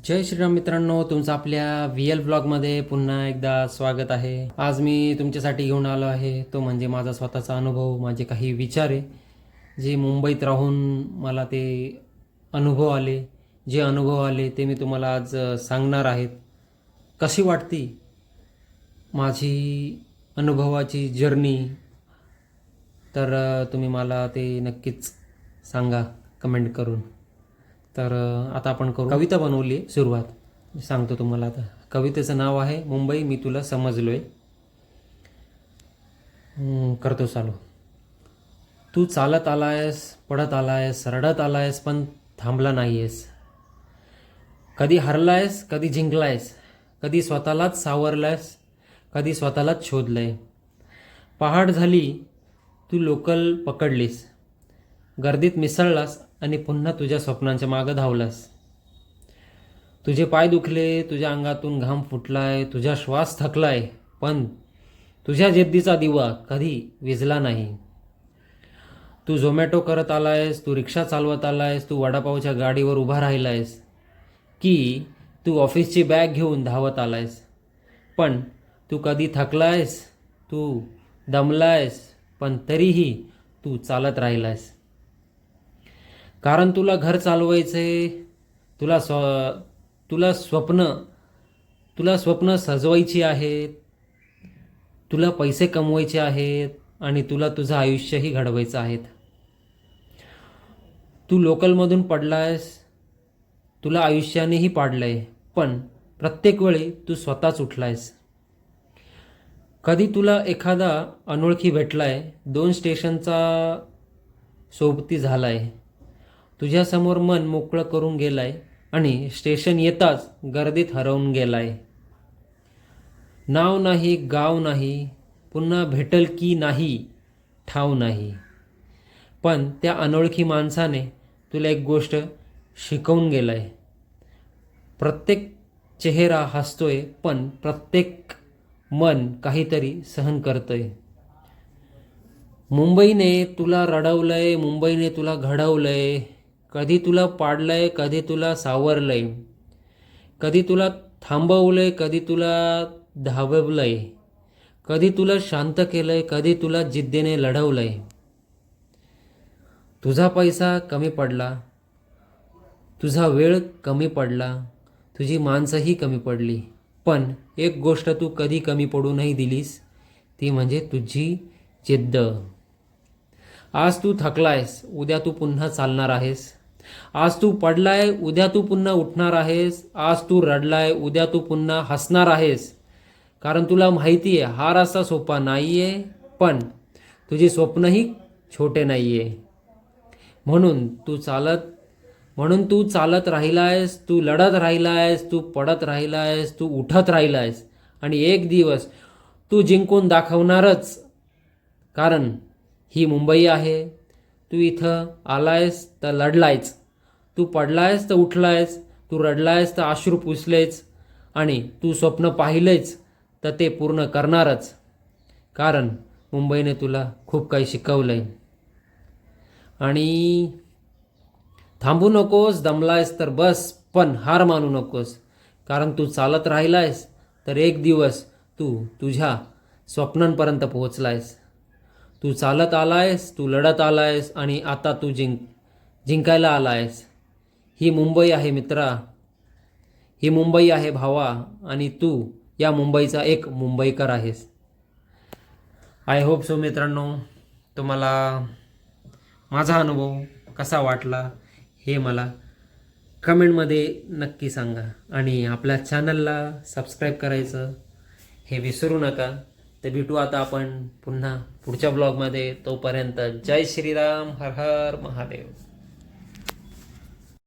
जय श्रीराम मित्रांनो, तुमचं आपल्या VL ब्लॉगमध्ये पुन्हा एकदा स्वागत आहे. आज मी तुमच्यासाठी घेऊन आलो आहे तो म्हणजे माझा स्वतःचा अनुभव, माझे काही विचार आहे जे मुंबईत राहून मला ते अनुभव आले. जे अनुभव आले ते मी तुम्हाला आज सांगणार आहेत. कशी वाटती माझी अनुभवाची जर्नी, तर तुम्ही मला ते नक्कीच सांगा कमेंट करून. तर आता आपण करू. कविता बनवली आहे सुरुवात, सांगतो तुम्हाला. आता कवितेचं नाव आहे मुंबई मी तुला समजलोय. करतो चालू. तू चालत आलायस, पडत आलायस, रडत आलायस, पण थांबला नाहीयेस. कधी हरलायस, कधी जिंकलायस, कधी स्वतःलाच सावरलायस, कधी स्वतःलाच शोधलंय. पहाट झाली, तू लोकल पकडलीस, गर्दीत मिसळलास आणि पुन्हा तुझ्या स्वप्नांच्या मागं धावलास. तुझे पाय दुखले, तुझ्या अंगातून घाम फुटलाय, तुझा श्वास थकलाय, पण तुझ्या जिद्दीचा दिवा कधी विझला नाही. तू झोमॅटो करत आलायस, तू रिक्षा चालवत आलायस, तू वडापावच्या गाडीवर उभा राहिलायस, की तू ऑफिसची बॅग घेऊन धावत आलायस, पण तू कधी थकलायस, तू दमलायस, पण तरीही तू चालत राहिलायस. कारण तुला घर चालवायचे, तुला तुला स्वप्न तुला स्वप्न सजवायची आहेत, तुला पैसे कमवायचे आहेत आणि तुला तुझं आयुष्यही घडवायचं आहे. तू लोकलमधून पडलायस, तुला आयुष्यानेही पाडलंय, पण प्रत्येक वेळी तू स्वतःच उठलायस. कधी तुला एखादा अनोळखी भेटलाय, 2 स्टेशनचा सोबती झालाय, तुझ्यासमोर मन मोकळं करून गेलाय आणि स्टेशन येताच गर्दीत हरवून गेलाय. नाव नाही, गाव नाही, पुन्हा भेटल की नाही ठाव नाही, पण त्या अनोळखी माणसाने तुला एक गोष्ट शिकवून गेलाय. प्रत्येक चेहरा हसतोय, पण प्रत्येक मन काहीतरी सहन करतोय. मुंबईने तुला रडवलंय, मुंबईने तुला घडवलंय, कधी तुला पाडलंय, कधी तुला सावरलंय, कधी तुला थांबवलंय, कधी तुला धाववलंय, कधी तुला शांत केलंय, कधी तुला जिद्दीने लढवलंय. तुझा पैसा कमी पडला, तुझा वेळ कमी पडला, तुझी माणसंही कमी पडली, पण एक गोष्ट तू कधी कमी पडू नाही दिलीस, ती म्हणजे तुझी जिद्द. आज तू थकलायस, उद्या तू पुन्हा चालणार आहेस. आज तू पडलाय, उद्या तू पुन्हा उठणार आहेस. आज तू रडलाय, उद्या तू पुन्हा हसणार आहेस. कारण तुला माहिती आहे हा रस्ता सोपा नाही आहे, पण तुझी स्वप्नही छोटे नाही आहे. म्हणून तू चालत राहिलायस, तू लढत राहिलायस, तू पडत राहिलायस, तू उठत राहिलायस आणि एक दिवस तू जिंकून दाखवणारच. कारण ही मुंबई आहे. तू इथं आलायस तर लढलायस, तू पडलायस तर उठलायस, तू रडलायस तर अश्रू पुसलेच आणि तू स्वप्न पाहिलेच तर ते पूर्ण करणारच. कारण मुंबईने तुला खूप काही शिकवलंय. आणि थांबू नकोस, दमलायस तर बस, पण हार मानू नकोस. कारण तू चालत राहिलायस तर एक दिवस तू तुझ्या स्वप्नांपर्यंत पोहोचलायस. तू चालत आलायस, तू लढत आलायस आणि आता तू जिंकायला आलायस. ही मुंबई आहे मित्रा, ही मुंबई आहे भावा, आणि तू या मुंबईचा एक मुंबईकर आहेस. आय होप सो मित्रांनो, तुम्हाला माझा अनुभव कसा वाटला हे मला कमेंटमध्ये नक्की सांगा. आणि आपल्या चॅनलला सबस्क्राईब करायचं हे विसरू नका. तर भेटू आता आपण पुन्हा पुढच्या ब्लॉगमध्ये. तोपर्यंत जय श्रीराम, हर हर महादेव.